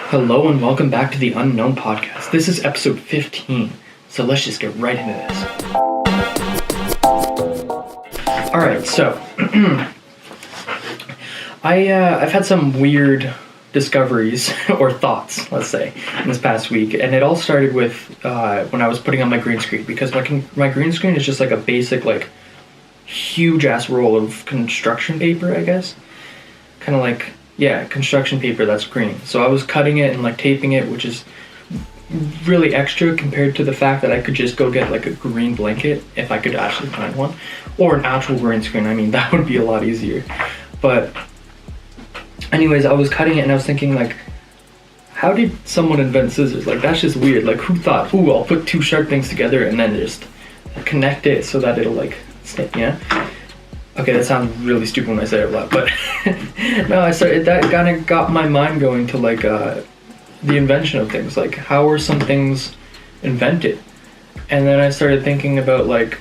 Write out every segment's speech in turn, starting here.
Hello and welcome back to the Unknown Podcast. This is episode 15, so let's just get right into this. Alright, so I've had some weird discoveries or thoughts, let's say, in this past week, and it all started with when I was putting on my green screen, because my green screen is just like a basic, like, huge ass roll of construction paper, I guess. Kind of like, yeah, construction paper that's green. So I was cutting it and like taping it, which is really extra compared to the fact that I could just go get like a green blanket if I could actually find one, or an actual green screen. I mean, that would be a lot easier. But anyways, I was cutting it and I was thinking, like, how did someone invent scissors? Like, that's just weird. Like, who thought, ooh, I'll put two sharp things together and then just connect it so that it'll like stick, you know? Okay, that sounds really stupid when I say it out loud, but no, that kind of got my mind going to like the invention of things. Like, how are some things invented? And then I started thinking about, like,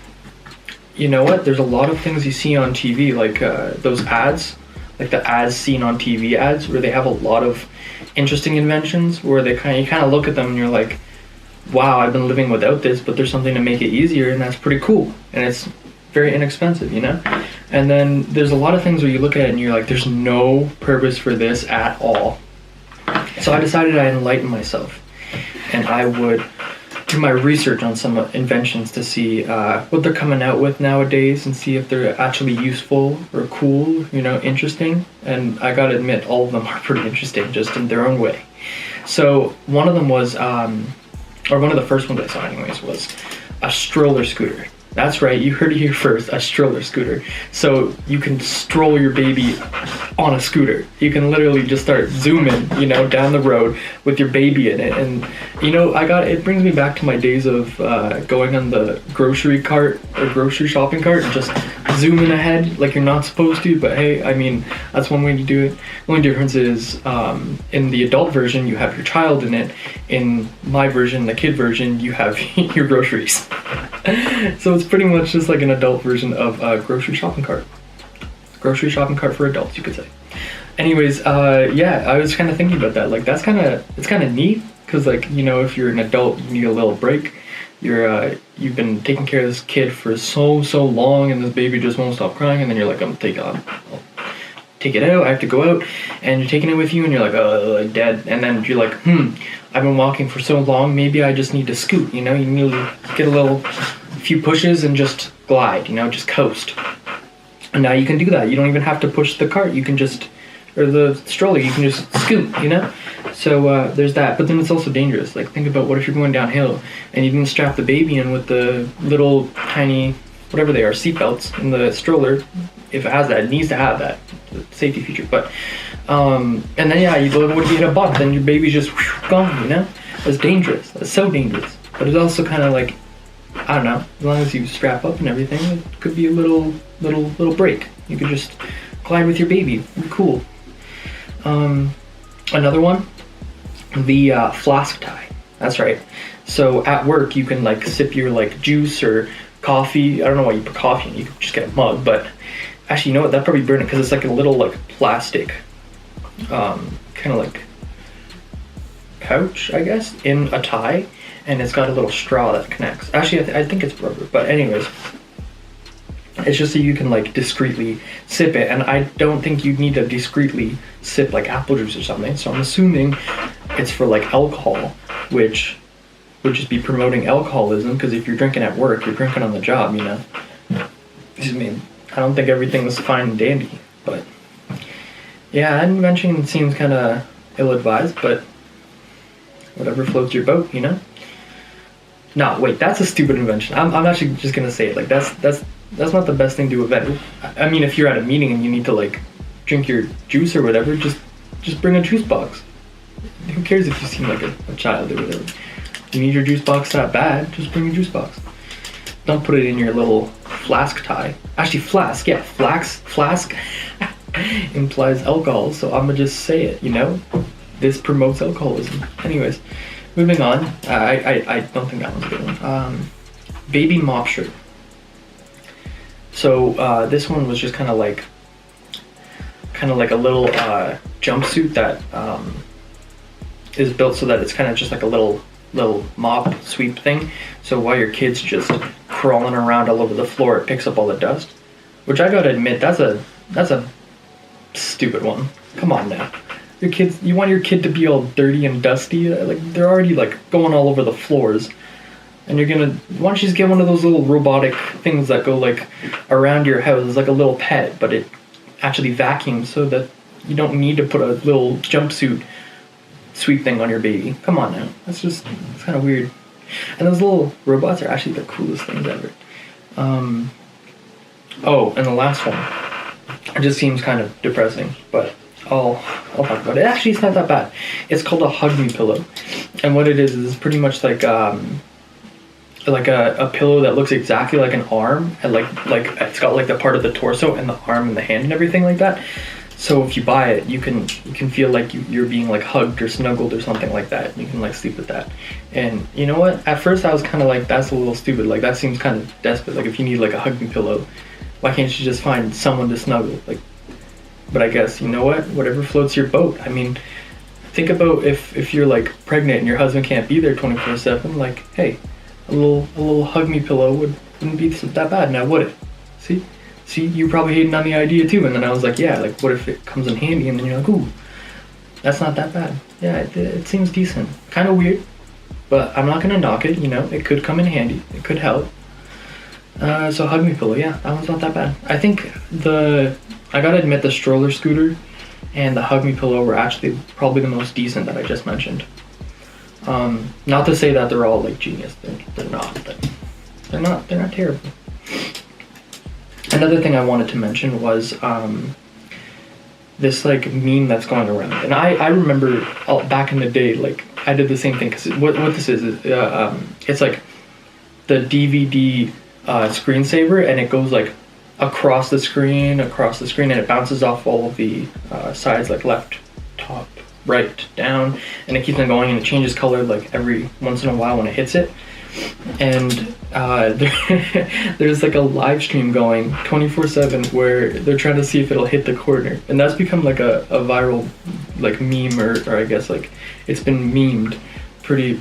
you know what? There's a lot of things you see on TV, like those ads, like the ads seen on TV ads, where they have a lot of interesting inventions, where you kind of look at them and you're like, wow, I've been living without this, but there's something to make it easier, and that's pretty cool, and it's very inexpensive, you know? And then there's a lot of things where you look at it and you're like, there's no purpose for this at all. So I decided I'd enlighten myself, and I would do my research on some inventions to see what they're coming out with nowadays, and see if they're actually useful or cool, you know, interesting. And I gotta admit, all of them are pretty interesting, just in their own way. So one of them was, or one of the first ones I saw anyways, was a stroller scooter. That's right, you heard it here first, a stroller scooter. So you can stroll your baby on a scooter. You can literally just start zooming, you know, down the road with your baby in it. And, you know, it brings me back to my days of going on the grocery cart or grocery shopping cart and just zooming ahead like you're not supposed to. But hey, I mean, that's one way to do it. The only difference is in the adult version, you have your child in it. In my version, the kid version, you have your groceries. So it's pretty much just like an adult version of a grocery shopping cart. Grocery shopping cart for adults, you could say. Anyways, yeah, I was kind of thinking about that. Like, it's kind of neat, because, like, you know, if you're an adult, you need a little break. You've been taking care of this kid for so long, and this baby just won't stop crying, and then you're like, I'll take it out, I have to go out, and you're taking it with you, and you're like, oh, dead. And then you're like, I've been walking for so long, maybe I just need to scoot, you know? You need to get a few pushes and just glide, you know, just coast. And now you can do that. You don't even have to push the cart. You can just, or the stroller, you can just scoot, you know? So there's that. But then it's also dangerous. Like, think about what if you're going downhill and you didn't strap the baby in with the little tiny, whatever they are, seatbelts in the stroller. If it has that, it needs to have that safety feature. But and then, yeah, you go, what if you hit a bump? Then your baby's just gone, you know? That's dangerous. That's so dangerous. But it's also kind of like, I don't know, as long as you strap up and everything, it could be a little break. You could just glide with your baby. Cool. Another one, the flask tie. That's right. So at work, you can like sip your like juice or coffee. I don't know why you put coffee in. You could just get a mug, but actually, you know what? That'd probably burn it, because it's like a little like plastic, kind of like pouch, I guess, in a tie. And it's got a little straw that connects. Actually, I think it's rubber, but anyways, it's just so you can like discreetly sip it. And I don't think you need to discreetly sip like apple juice or something. So I'm assuming it's for like alcohol, which would just be promoting alcoholism, because if you're drinking at work, you're drinking on the job, you know. I mean, I don't think everything's fine and dandy, but yeah, that invention seems kind of ill-advised, but whatever floats your boat, you know. No, wait, that's a stupid invention. I'm actually just gonna say it. Like, that's not the best thing to invent. I mean, if you're at a meeting and you need to like drink your juice or whatever, just bring a juice box. Who cares if you seem like a child or whatever? You need your juice box that bad, just bring your juice box. Don't put it in your little flask tie. Actually, flask, yeah, flask implies alcohol, so I'm gonna just say it, you know? This promotes alcoholism. Anyways. Moving on, I don't think that one's a good one. Baby mop shirt. So this one was just kind of like a little jumpsuit that is built so that it's kind of just like a little mop sweep thing. So while your kid's just crawling around all over the floor, it picks up all the dust. Which I gotta admit, that's a stupid one. Come on now. You want your kid to be all dirty and dusty? Like, they're already like going all over the floors. And why don't you just get one of those little robotic things that go like around your house? It's like a little pet, but it actually vacuums so that you don't need to put a little jumpsuit sweep thing on your baby. Come on now. It's kind of weird. And those little robots are actually the coolest things ever. Oh, and the last one. It just seems kind of depressing, but I'll talk about it. Actually, it's not that bad. It's called a Hug Me pillow. And what it is pretty much like a pillow that looks exactly like an arm, and like it's got like the part of the torso and the arm and the hand and everything like that. So if you buy it, you can feel like you're being like hugged or snuggled or something like that. You can like sleep with that. And you know what? At first I was kind of like, that's a little stupid. Like, that seems kind of desperate. Like, if you need like a Hug Me pillow, why can't you just find someone to snuggle? Like, but I guess, you know what? Whatever floats your boat. I mean, think about if you're like pregnant and your husband can't be there 24/7. Like, hey, a little Hug Me pillow wouldn't be that bad now, would it? See, you probably hating on the idea too. And then I was like, yeah, like, what if it comes in handy? And then you're like, ooh, that's not that bad. Yeah, it seems decent. Kind of weird, but I'm not gonna knock it. You know, it could come in handy. It could help. So Hug Me pillow, yeah, that one's not that bad. I think I gotta admit, the stroller scooter and the Hug Me pillow were actually probably the most decent that I just mentioned. Not to say that they're all like genius. They're not, but they're not terrible. Another thing I wanted to mention was this like meme that's going around, and I remember back in the day, like, I did the same thing, because what this is it's like the DVD screensaver, and it goes like across the screen, and it bounces off all of the sides, like left, top, right, down, and it keeps on going, and it changes color like every once in a while when it hits it. And there's like a live stream going 24/7 where they're trying to see if it'll hit the corner, and that's become like a viral like meme, or I guess like it's been memed pretty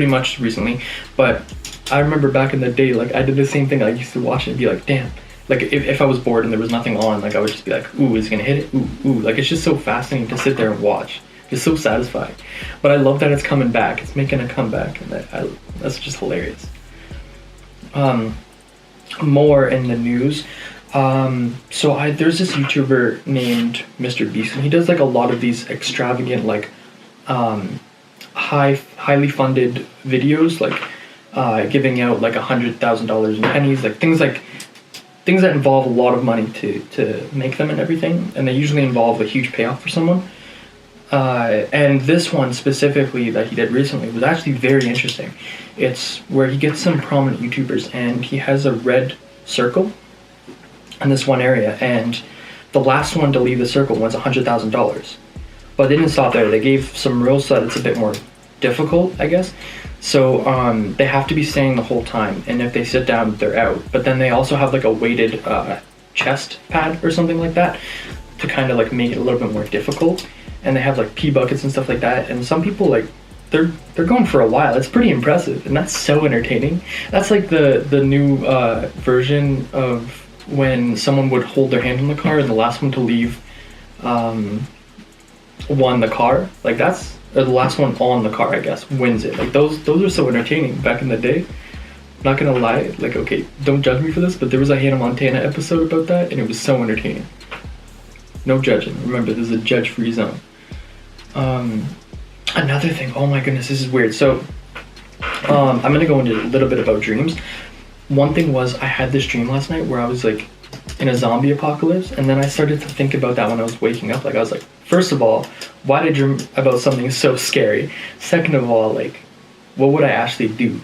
much recently. But I remember back in the day, like, I did the same thing. I used to watch it and be like, damn. Like, if I was bored and there was nothing on, like, I would just be like, ooh, is it gonna hit it? Ooh. Like, it's just so fascinating to sit there and watch. It's so satisfying. But I love that it's coming back. It's making a comeback, and that's just hilarious. More in the news. So there's this YouTuber named Mr. Beast, and he does like a lot of these extravagant, like, highly funded videos, like giving out like $100,000 in pennies, like things that involve a lot of money to make them and everything, and they usually involve a huge payoff for someone. And this one specifically that he did recently was actually very interesting. It's where he gets some prominent YouTubers, and he has a red circle in this one area, and the last one to leave the circle wins $100,000. But they didn't stop there. They gave some rules so that it's a bit more difficult, I guess. So they have to be staying the whole time, and if they sit down, they're out. But then they also have like a weighted chest pad or something like that to kind of like make it a little bit more difficult. And they have like pee buckets and stuff like that. And some people, like, they're going for a while. It's pretty impressive, and that's so entertaining. That's like the new version of when someone would hold their hand on the car, and the last one to leave won the car. Like, that's, or the last one on the car, I guess, wins it. Like, those are so entertaining back in the day. Not gonna lie, like, okay, don't judge me for this, but there was a Hannah Montana episode about that, and it was so entertaining. No judging. Remember, this is a judge-free zone. Another thing, oh my goodness, this is weird. So, I'm gonna go into a little bit about dreams. One thing was, I had this dream last night where I was like in a zombie apocalypse, and then I started to think about that when I was waking up. Like, I was like, first of all, why did I dream about something so scary? Second of all, like, what would I actually do?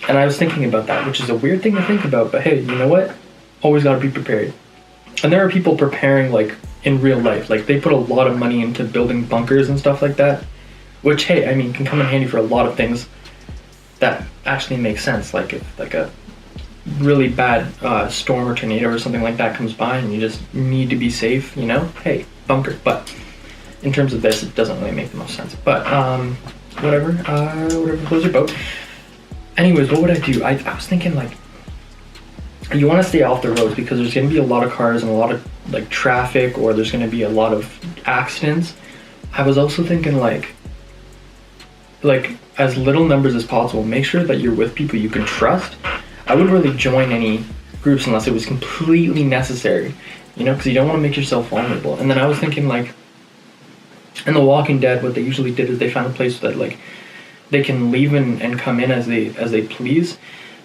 And I was thinking about that, which is a weird thing to think about, but hey, you know what? Always gotta be prepared. And there are people preparing, like, in real life. Like, they put a lot of money into building bunkers and stuff like that, which, hey, I mean, can come in handy for a lot of things that actually make sense. Like, if like a really bad storm or tornado or something like that comes by and you just need to be safe, you know, hey, bunker. But in terms of this, it doesn't really make the most sense. But whatever floats your boat. Anyways, what would I do? I was thinking, like, you want to stay off the roads because there's going to be a lot of cars and a lot of like traffic, or there's going to be a lot of accidents. I was also thinking like as little numbers as possible. Make sure that you're with people you can trust. I wouldn't really join any groups unless it was completely necessary, because you don't want to make yourself vulnerable. And then I was thinking, like, in The Walking Dead, what they usually did is they found a place that like they can leave and come in as they please,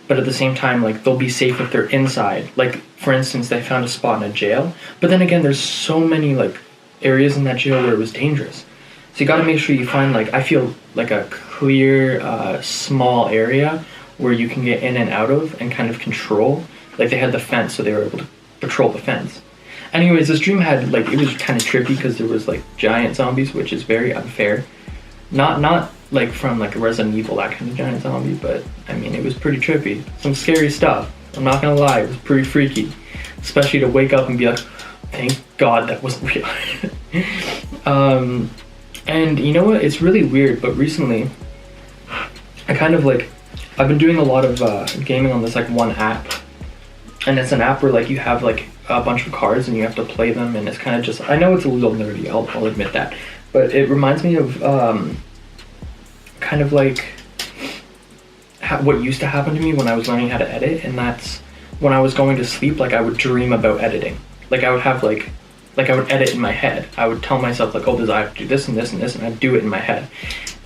but at the same time, like, they'll be safe if they're inside. Like, for instance, they found a spot in a jail, but then again, there's so many like areas in that jail where it was dangerous. So you got to make sure you find, like, I feel like a clear, small area where you can get in and out of and kind of control. Like, they had the fence, so they were able to patrol the fence. Anyways, this dream had, like, it was kind of trippy because there was like giant zombies, which is very unfair. Not like from like Resident Evil, that kind of giant zombie, but I mean, it was pretty trippy. Some scary stuff. I'm not gonna lie, it was pretty freaky. Especially to wake up and be like, thank God that wasn't real. And you know what? It's really weird, but recently, I kind of like, I've been doing a lot of gaming on this like one app. And it's an app where like you have like a bunch of cards and you have to play them, and it's kind of just, I know it's a little nerdy, I'll admit that. But it reminds me of kind of like what used to happen to me when I was learning how to edit, and that's when I was going to sleep, like I would dream about editing. Like I would have like I would edit in my head. I would tell myself like, oh, I have to do this and this and this, and I'd do it in my head.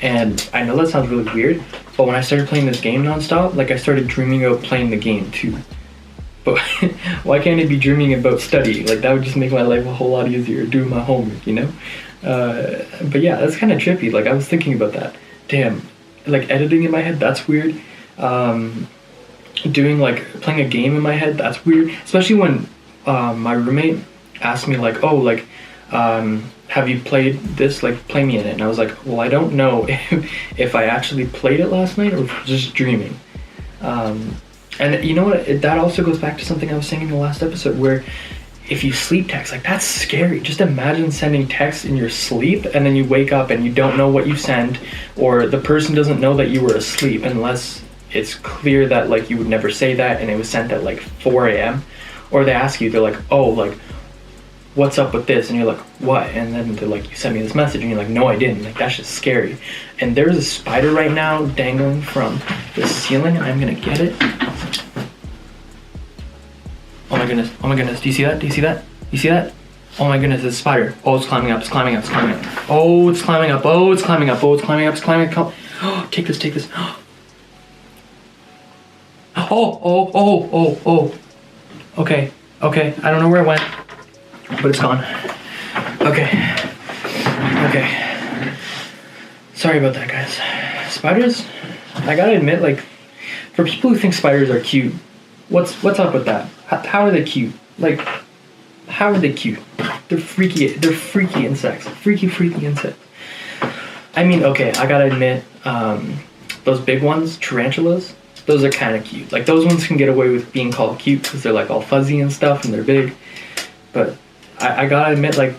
And I know that sounds really weird, but when I started playing this game nonstop, like I started dreaming about playing the game too. But why can't I be dreaming about studying? Like, that would just make my life a whole lot easier, doing my homework, But yeah, that's kind of trippy. Like, I was thinking about that. Damn, like, editing in my head, that's weird. Doing, like, playing a game in my head, that's weird. Especially when my roommate asked me, like, oh, like, have you played this? Like, play me in it. And I was like, well, I don't know if I actually played it last night or just dreaming. And you know what, that also goes back to something I was saying in the last episode, where if you sleep text, like, that's scary. Just imagine sending text in your sleep and then you wake up and you don't know what you sent, or the person doesn't know that you were asleep unless it's clear that like you would never say that and it was sent at like 4 a.m. Or they ask you, they're like, oh, like, what's up with this? And you're like, what? And then they're like, you sent me this message, and you're like, no, I didn't. Like, that's just scary. And there's a spider right now dangling from the ceiling. I'm gonna get it. Oh my goodness, oh my goodness, do you see that? Do you see that? You see that? Oh my goodness, it's a spider. Oh, it's climbing up, it's climbing up, it's climbing up. Oh, it's climbing up, oh, it's climbing up, oh, it's climbing up, it's climbing up. Oh, take this, take this. Oh. Okay, I don't know where it went, but it's gone. Okay. Sorry about that, guys. Spiders, I gotta admit, like, for people who think spiders are cute, what's up with that? How are they cute? Like, how are they cute? They're freaky insects. Freaky insects. I mean, okay, I gotta admit, those big ones, tarantulas, those are kind of cute. Like, those ones can get away with being called cute because they're like all fuzzy and stuff and they're big. But I gotta admit, like,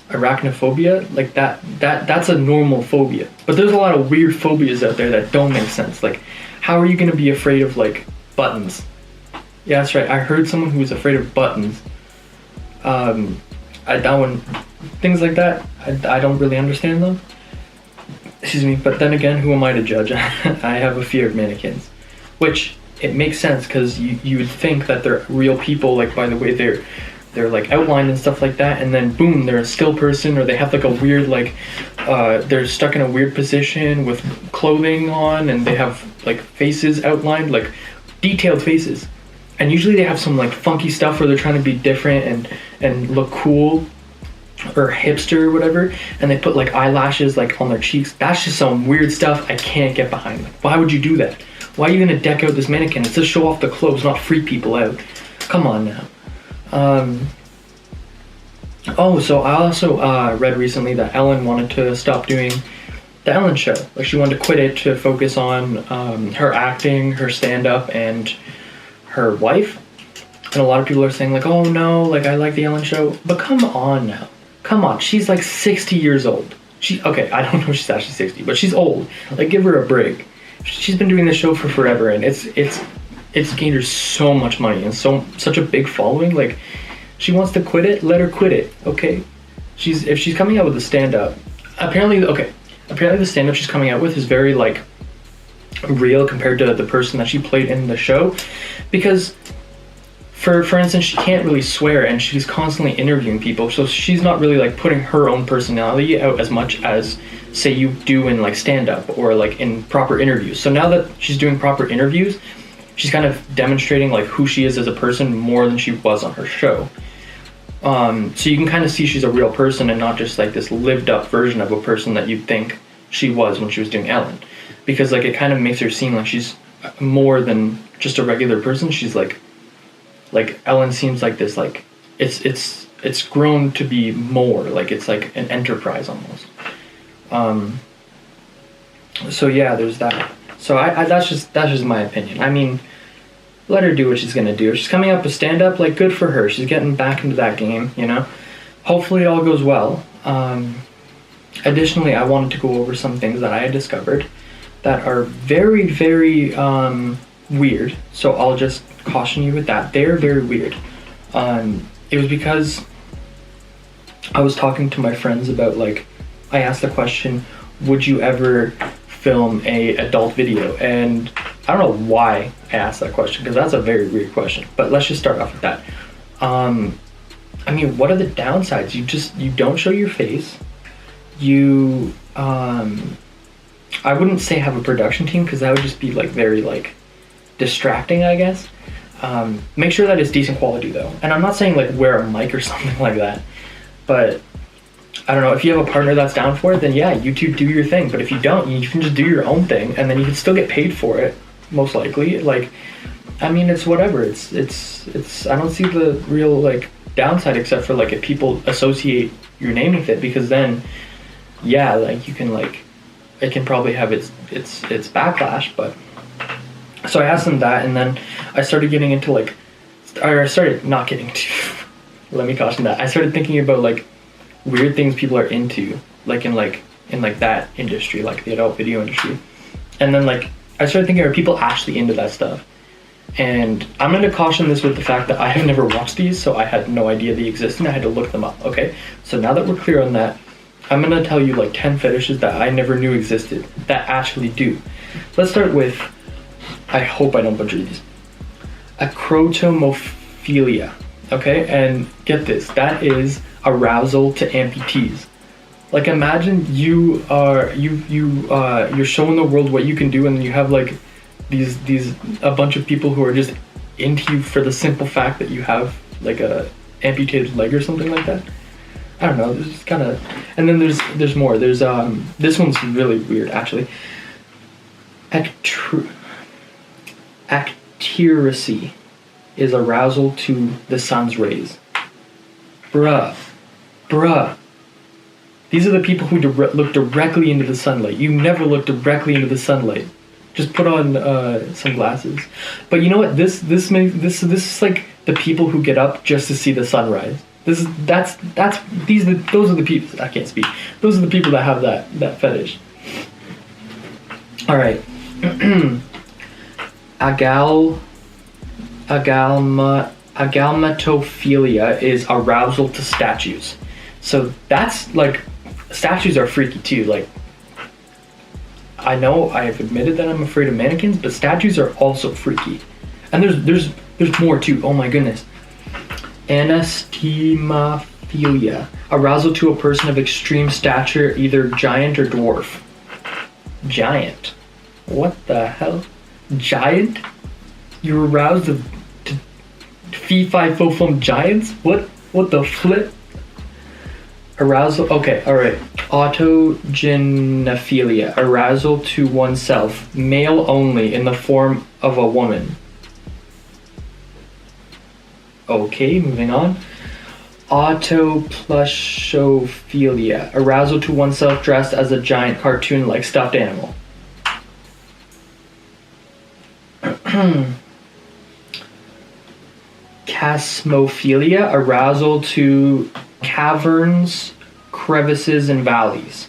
arachnophobia, like that's a normal phobia. But there's a lot of weird phobias out there that don't make sense. Like, how are you gonna be afraid of like buttons? Yeah, that's right. I heard someone who was afraid of buttons. Things like that, I don't really understand them. Excuse me, but then again, who am I to judge? I have a fear of mannequins, which it makes sense because you would think that they're real people, like by the way they're like outlined and stuff like that, and then boom, they're a still person, or they have like a weird like they're stuck in a weird position with clothing on, and they have like faces outlined, like detailed faces. And usually they have some like funky stuff where they're trying to be different and look cool or hipster or whatever, and they put like eyelashes like on their cheeks. That's just some weird stuff I can't get behind. Like, why would you do that? Why are you gonna deck out this mannequin? It's to show off the clothes, not freak people out. Come on now. So I also read recently that Ellen wanted to stop doing the Ellen Show. Like, she wanted to quit it to focus on her acting, her stand-up, and her wife. And a lot of people are saying like, oh no, like, I like the Ellen Show. But come on now. Come on, she's like 60 years old. Okay, I don't know if she's actually 60, but she's old. Like, give her a break. She's been doing this show for forever, and it's gained her so much money and such a big following. Like, she wants to quit it, let her quit it, okay? If she's coming out with a stand-up, apparently the stand-up she's coming out with is very, like, real compared to the person that she played in the show, because for instance, she can't really swear, and she's constantly interviewing people, so she's not really like putting her own personality out as much as, say, you do in like stand-up or like in proper interviews. So now that she's doing proper interviews, she's kind of demonstrating like who she is as a person more than she was on her show. So you can kind of see she's a real person and not just like this lived up version of a person that you'd think she was when she was doing Ellen, because like it kind of makes her seem like she's more than just a regular person. She's like Ellen seems like this, like it's grown to be more, like it's like an enterprise almost. So yeah, there's that. So I that's just my opinion. I mean, let her do what she's gonna do. If she's coming up with stand-up, like, good for her. She's getting back into that game, you know? Hopefully it all goes well. Additionally, I wanted to go over some things that I had discovered that are very, very weird. So I'll just caution you with that. They're very weird. It was because I was talking to my friends about, like, I asked the question, would you ever film a adult video? And I don't know why I asked that question, because that's a very weird question, but let's just start off with that. I mean, what are the downsides? You don't show your face. You I wouldn't say have a production team, because that would just be like very like distracting, I guess. Make sure that it's decent quality though, and I'm not saying like wear a mic or something like that, but I don't know, if you have a partner that's down for it, then yeah, you two do your thing. But if you don't, you can just do your own thing, and then you can still get paid for it, most likely. Like, I mean, it's whatever. It's I don't see the real like downside, except for like if people associate your name with it, because then yeah, like you can like, it can probably have its backlash. But so I asked them that, and then I started getting into like, or I started not getting to let me caution that, I started thinking about like weird things people are into, like in that industry, like the adult video industry. And then like I started thinking, are people actually into that stuff? And I'm going to caution this with the fact that I have never watched these, so I had no idea they existed. I had to look them up. Okay, so now that we're clear on that, I'm going to tell you like 10 fetishes that I never knew existed that actually do. Let's start with, I hope I don't butcher these, acrotomophilia. Okay, and get this, that is arousal to amputees. Like, imagine you're showing the world what you can do, and you have like these a bunch of people who are just into you for the simple fact that you have like a amputated leg or something like that. I don't know, this is kind of, and then there's more. There's this one's really weird actually. Acteracy is arousal to the sun's rays. Bruh. These are the people who look directly into the sunlight. You never look directly into the sunlight. Just put on some glasses. But you know what? This is like the people who get up just to see the sunrise. Those are the people. I can't speak. Those are the people that have that fetish. All right. Agalmatophilia is arousal to statues. So that's like, statues are freaky too. Like, I know I have admitted that I'm afraid of mannequins, but statues are also freaky. And there's more too. Oh my goodness. Anastemophilia, arousal to a person of extreme stature, either giant or dwarf. Giant. What the hell? Giant? You're aroused to fee fi fo fum giants? What the flip? Arousal, okay, alright. Autogenophilia, arousal to oneself, male only, in the form of a woman. Okay, moving on. Autoplushophilia, arousal to oneself dressed as a giant cartoon-like stuffed animal. Chasmophilia, arousal to caverns crevices and valleys.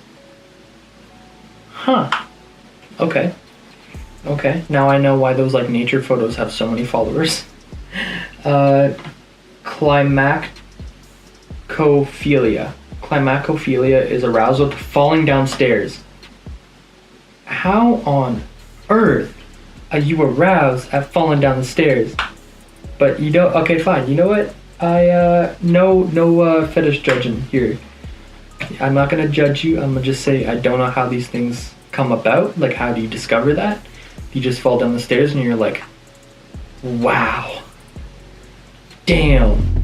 Huh. Okay. Okay. Now I know why those like nature photos have so many followers. Climacophilia. Climacophilia is arousal to falling downstairs. How on earth are you aroused at falling down the stairs? But you don't. Okay, fine. You know what? No fetish judging here. I'm not gonna judge you. I'm gonna just say I don't know how these things come about. Like, how do you discover that? You just fall down the stairs and you're like, wow, damn.